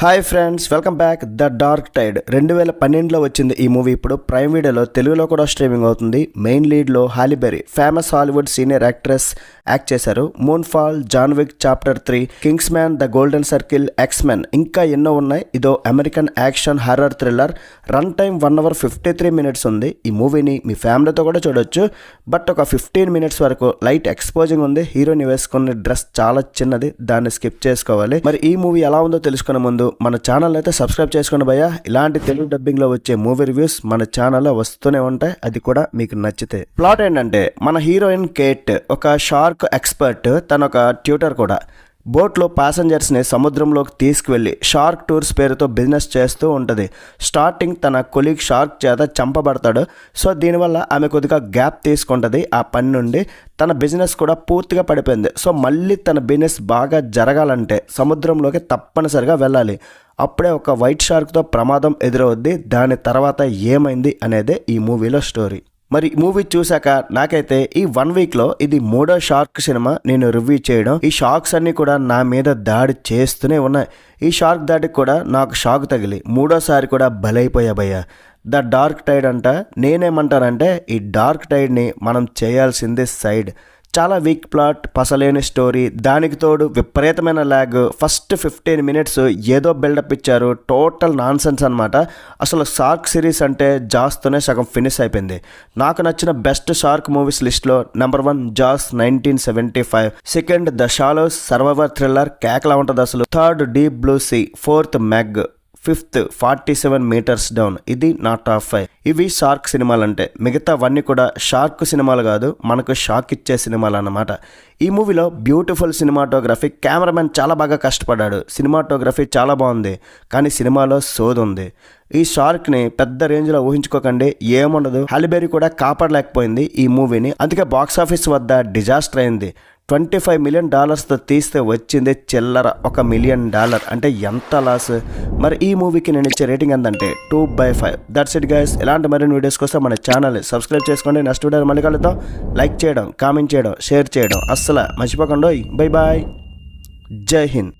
Hi friends, welcome back. The dark tide 2012లో వచ్చింది ఈ మూవీ. ఇప్పుడు ప్రైమ్ వీడియోలో తెలుగులో కూడా స్ట్రీమింగ్ అవుతుంది. మెయిన్ లీడ్లో Halle Berry, famous Hollywood senior actress act చేశారు. Moonfall, John Wick chapter 3, Kingsman, the golden circle, X Men, ఇంకా ఎన్నో ఉన్నాయి. ఇదో American action horror thriller. Run time 1 hour 53 minutes ఉంది. ఈ మూవీని మీ ఫ్యామిలీతో కూడా చూడొచ్చు. బట్ ఒక 15 minutes వరకు లైట్ ఎక్స్పోజింగ్ ఉంది. హీరోని వేసుకున్న డ్రెస్ చాలా చిన్నది, దాన్ని స్కిప్ చేసుకోవాలి. మరి ఈ మూవీ ఎలా ఉందో తెలుసుకునే ముందు మన ఛానల్ అయితే సబ్స్క్రైబ్ చేసుకోండి భయ్యా. ఇలాంటి తెలుగు డబ్బింగ్ లో వచ్చే మూవీ రివ్యూస్ మన ఛానల్లో వస్తూనే ఉంటాయి, అది కూడా మీకు నచ్చితే. ప్లాట్ ఏంటంటే, మన హీరోయిన్ కేట్ ఒక షార్క్ ఎక్స్పర్ట్, తన ఒక ట్యూటర్ కూడా. బోట్లో ప్యాసింజర్స్ని సముద్రంలోకి తీసుకువెళ్ళి షార్క్ టూర్స్ పేరుతో బిజినెస్ చేస్తూ ఉంటుంది. స్టార్టింగ్ తన కొలీగ్ షార్క్ చేత చంపబడతాడు. సో దీనివల్ల ఆమె కొద్దిగా గ్యాప్ తీసుకుంటుంది ఆ పని నుండి. తన బిజినెస్ కూడా పూర్తిగా పడిపోయింది. సో మళ్ళీ తన బిజినెస్ బాగా జరగాలంటే సముద్రంలోకి తప్పనిసరిగా వెళ్ళాలి. అప్పుడే ఒక వైట్ షార్క్తో ప్రమాదం ఎదురవుద్ది. దాని తర్వాత ఏమైంది అనేదే ఈ మూవీలో స్టోరీ. మరి మూవీ చూశాక నాకైతే ఈ 1 weekలో ఇది 3వ షార్క్ సినిమా నేను రివ్యూ చేయడం. ఈ షార్క్స్ అన్నీ కూడా నా మీద దాడి చేస్తూనే ఉన్నాయి. ఈ షార్క్ దాడికి కూడా నాకు షాక్ తగిలి 3వసారి కూడా బలైపోయా భయ్యా. ద డార్క్ టైడ్ అంట. నేనేమంటానంటే, ఈ డార్క్ టైడ్ని మనం చేయాల్సిందే సైడ్. చాలా వీక్ ప్లాట్, పసలేని స్టోరీ, దానికి తోడు విపరీతమైన ల్యాగ్. ఫస్ట్ 15 minutes ఏదో బిల్డప్ ఇచ్చారు, టోటల్ నాన్ సెన్స్ అనమాట. అసలు షార్క్ సిరీస్ అంటే జాస్తోనే సగం ఫినిష్ అయిపోయింది. నాకు నచ్చిన బెస్ట్ షార్క్ మూవీస్ లిస్ట్లో number 1 Jaws 1975, second the shallows survivor thriller కేకలా ఉంటుంది అసలు, third deep blue sea, fourth Meg, fifth 47 meters down. ఇది నా టాప్ 5. ఇవి షార్క్ సినిమాలు అంటే. మిగతావన్నీ కూడా షార్క్ సినిమాలు కాదు, మనకు షాక్ ఇచ్చే సినిమాలు అన్నమాట. ఈ మూవీలో బ్యూటిఫుల్ సినిమాటోగ్రఫీ, కెమెరామెన్ చాలా బాగా కష్టపడ్డాడు. సినిమాటోగ్రఫీ చాలా బాగుంది, కానీ సినిమాలో సోది ఉంది. ఈ షార్క్ని పెద్ద రేంజ్లో ఊహించుకోకండి, ఏముండదు. హాలీ బెర్రీ కూడా కాపాడలేకపోయింది ఈ మూవీని. అందుకే బాక్సాఫీస్ వద్ద డిజాస్టర్ అయింది. $25 million తీస్తే వచ్చింది చిల్లర $1 million. అంటే ఎంత లాస్. మరి ఈ మూవీకి నేను ఇచ్చే రేటింగ్ ఎంతంటే 2/5. That's it guys. ఇలాంటి మరిన్ని వీడియోస్ కోసం మన ఛానల్ సబ్స్క్రైబ్ చేసుకోండి. నెక్స్ట్ వీడియో మళ్ళీ కలుద్దాం. లైక్ చేయడం, కామెంట్ చేయడం, షేర్ చేయడం అస్సలు మర్చిపోకండి. బై బాయ్, జై హింద్.